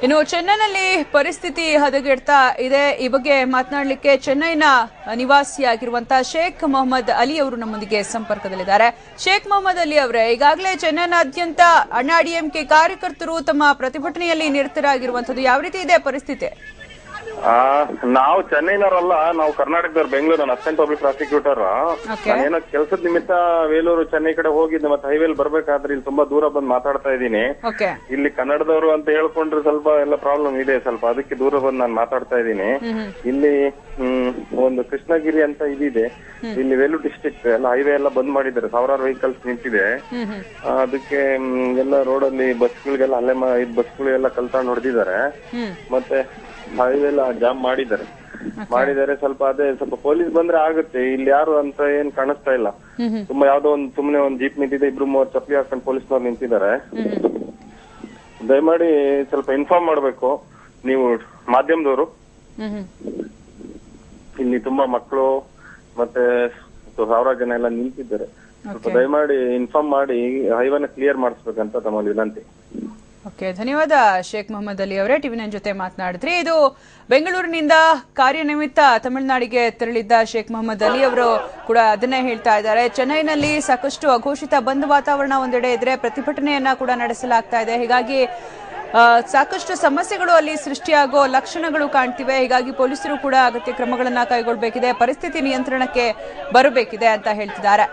ಇನ್ನು ಚೆನ್ನೈನಲ್ಲಿ ಪರಿಸ್ಥಿತಿ ಹದಗೆಡ್ತಾ ಇದೆ. ಈ ಬಗ್ಗೆ ಮಾತನಾಡಲಿಕ್ಕೆ ಚೆನ್ನೈನ ನಿವಾಸಿಯಾಗಿರುವಂತಹ ಶೇಖ್ ಮೊಹಮ್ಮದ್ ಅಲಿ ಅವರು ನಮ್ಮೊಂದಿಗೆ ಸಂಪರ್ಕದಲ್ಲಿದ್ದಾರೆ. ಶೇಖ್ ಮೊಹಮ್ಮದ್ ಅಲಿ ಅವರೇ, ಈಗಾಗಲೇ ಚೆನ್ನೈನಾದ್ಯಂತ ಅಣ್ಣಾ ಡಿಎಂಕೆ ಕಾರ್ಯಕರ್ತರು ತಮ್ಮ ಪ್ರತಿಭಟನೆಯಲ್ಲಿ ನಿರತರಾಗಿರುವಂತದ್ದು, ಯಾವ ರೀತಿ ಇದೆ ಪರಿಸ್ಥಿತಿ? ನಾವು ಚೆನ್ನೈನವರಲ್ಲ, ನಾವು ಕರ್ನಾಟಕದವ್ರು, ಬೆಂಗಳೂರು. ನಾನು ಅಸಿಸ್ಟೆಂಟ್ ಪಬ್ಲಿಕ್ ಪ್ರಾಸಿಕ್ಯೂಟರ್. ಏನೋ ಕೆಲಸದ ನಿಮಿತ್ತ ವೇಲೂರು ಚೆನ್ನೈ ಕಡೆ ಹೋಗಿದ್ದೆ, ಮತ್ತೆ ಹೈವೇಲ್ ಬರ್ಬೇಕಾದ್ರೆ ಇಲ್ಲಿ ತುಂಬಾ ದೂರ ಬಂದು ಮಾತಾಡ್ತಾ ಇದ್ದೀನಿ. ಇಲ್ಲಿ ಕನ್ನಡದವರು ಅಂತ ಹೇಳ್ಕೊಂಡ್ರೆ ಸ್ವಲ್ಪ ಎಲ್ಲ ಪ್ರಾಬ್ಲಮ್ ಇದೆ, ಸ್ವಲ್ಪ ಅದಕ್ಕೆ ದೂರ ಬಂದು ನಾನು ಮಾತಾಡ್ತಾ ಇದ್ದೀನಿ. ಇಲ್ಲಿ ಒಂದು ಕೃಷ್ಣಗಿರಿ ಅಂತ ಇದಿದೆ, ಇಲ್ಲಿ ವೇಲೂರು ಡಿಸ್ಟ್ರಿಕ್ಟ್ ಎಲ್ಲ ಹೈವೇ ಎಲ್ಲ ಬಂದ್ ಮಾಡಿದ್ದಾರೆ, ಸಾವಿರಾರು ವೆಹಿಕಲ್ಸ್ ನಿಂತಿದೆ. ಅದಕ್ಕೆ ಎಲ್ಲ ರೋಡಲ್ಲಿ ಬಸ್ಗಳಿಗೆಲ್ಲ ಅಲ್ಲೇ ಬಸ್ಗಳೆಲ್ಲ ಕಲ್ತಾಂಡ್ ಹೊಡೆದಿದ್ದಾರೆ, ಮತ್ತೆ ಹೈವೇ ಎಲ್ಲ ಜಾಮ್ ಮಾಡಿದ್ದಾರೆ. ಸ್ವಲ್ಪ ಅದೇ ಸ್ವಲ್ಪ ಪೊಲೀಸ್ ಬಂದ್ರೆ ಆಗುತ್ತೆ. ಇಲ್ಲಿ ಯಾರು ಅಂತ ಏನ್ ಕಾಣಿಸ್ತಾ ಇಲ್ಲ. ತುಂಬಾ ಯಾವ್ದೋ ಒಂದು ಸುಮ್ನೆ ಒಂದ್ ಜೀಪ್ ನಿಂತಿದೆ, 2-3 ಚಪ್ಪಲಿ ಹಾಕೊಂಡು ಪೊಲೀಸ್ನವ್ರು ನಿಂತಿದ್ದಾರೆ. ದಯಮಾಡಿ ಸ್ವಲ್ಪ ಇನ್ಫಾರ್ಮ್ ಮಾಡ್ಬೇಕು ನೀವು ಮಾಧ್ಯಮದವರು. ಇಲ್ಲಿ ತುಂಬಾ ಮಕ್ಕಳು ಮತ್ತೆ ಸಾವಿರಾರು ಜನ ಎಲ್ಲ ನಿಂತಿದ್ದಾರೆ. ಸ್ವಲ್ಪ ದಯಮಾಡಿ ಇನ್ಫಾರ್ಮ್ ಮಾಡಿ ಹೈವೇನ ಕ್ಲಿಯರ್ ಮಾಡಿಸ್ಬೇಕಂತ ತಮ್ಮಲ್ಲಿ ವಿನಂತಿ. ಓಕೆ, ಧನ್ಯವಾದ ಶೇಖ್ ಮೊಹಮ್ಮದ್ ಅಲಿ ಅವರೇ, ಟಿವಿ9 ಜೊತೆ ಮಾತನಾಡಿದ್ರಿ. ಇದು ಬೆಂಗಳೂರಿನಿಂದ ಕಾರ್ಯನಿಮಿತ್ತ ತಮಿಳುನಾಡಿಗೆ ತೆರಳಿದ್ದ ಶೇಖ್ ಮೊಹಮ್ಮದ್ ಅಲಿ ಅವರು ಕೂಡ ಅದನ್ನೇ ಹೇಳ್ತಾ ಇದ್ದಾರೆ. ಚೆನ್ನೈನಲ್ಲಿ ಸಾಕಷ್ಟು ಅಘೋಷಿತ ಬಂದ್ ವಾತಾವರಣ ಒಂದೆಡೆ ಇದ್ರೆ, ಪ್ರತಿಭಟನೆಯನ್ನ ಕೂಡ ನಡೆಸಲಾಗ್ತಾ ಇದೆ. ಹೀಗಾಗಿ ಸಾಕಷ್ಟು ಸಮಸ್ಯೆಗಳು ಅಲ್ಲಿ ಸೃಷ್ಟಿಯಾಗೋ ಲಕ್ಷಣಗಳು ಕಾಣ್ತಿವೆ. ಹೀಗಾಗಿ ಪೊಲೀಸರು ಕೂಡ ಅಗತ್ಯ ಕ್ರಮಗಳನ್ನ ಕೈಗೊಳ್ಳಬೇಕಿದೆ, ಪರಿಸ್ಥಿತಿ ನಿಯಂತ್ರಣಕ್ಕೆ ಬರಬೇಕಿದೆ ಅಂತ ಹೇಳ್ತಿದ್ದಾರೆ.